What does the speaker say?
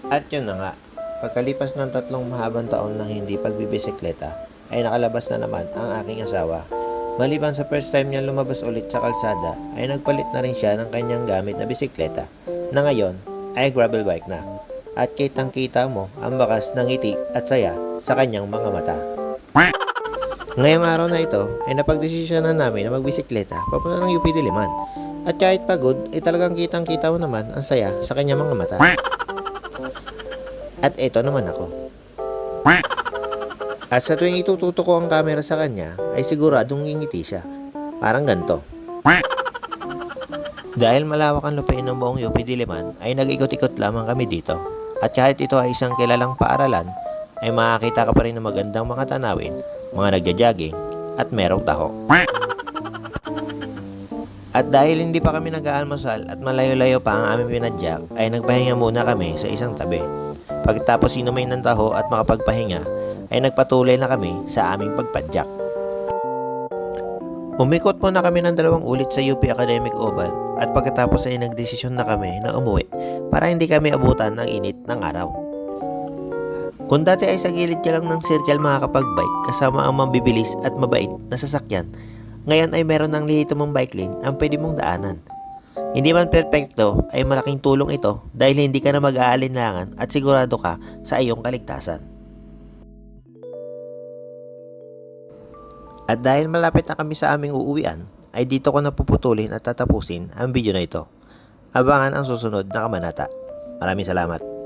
At yun na nga, pagkalipas ng 3 mahabang taon ng hindi pagbibisikleta, ay nakalabas na naman ang aking asawa. Maliban sa first time niya lumabas ulit sa kalsada, ay nagpalit na rin siya ng kanyang gamit na bisikleta, na ngayon ay gravel bike na. At kitang kita mo ang bakas ng ngiti at saya sa kanyang mga mata. Ngayong araw na ito ay napagdesisyon na namin na magbisikleta papunta ng UP Diliman. At kahit pagod ay talagang kitang kita mo naman ang saya sa kanyang mga mata. At eto naman ako. At sa tuwing itututok ko ang camera sa kanya ay siguradong ngingiti siya. Parang ganito. Dahil malawak ang lupain ng buong UP Diliman ay nag-ikot-ikot lamang kami dito. At kahit ito ay isang kilalang paaralan ay makakita ka pa rin ng magandang mga tanawin, mga nagja-jogging at merong taho. At dahil hindi pa kami nag-aalmusal at malayo-layo pa ang aming pinadyak ay nagpahinga muna kami sa isang tabi. Pagkatapos inumin ng taho at makapagpahinga ay nagpatuloy na kami sa aming pagpadyak. Umikot po na kami ng 2 ulit sa UP Academic Oval at pagkatapos ay nagdesisyon na kami na umuwi para hindi kami abutan ng init ng araw. Kung dati ay sa gilid ka lang ng circle makakapag-bike kasama ang mabibilis at mabait na sasakyan, ngayon ay meron ng lihito mong bike lane ang pwede mong daanan. Hindi man perpekto ay malaking tulong ito dahil hindi ka na mag-aalinlangan at sigurado ka sa iyong kaligtasan. At dahil malapit na kami sa aming uuwian, ay dito ko na puputulin at tatapusin ang video na ito. Abangan ang susunod na kabanata. Maraming salamat.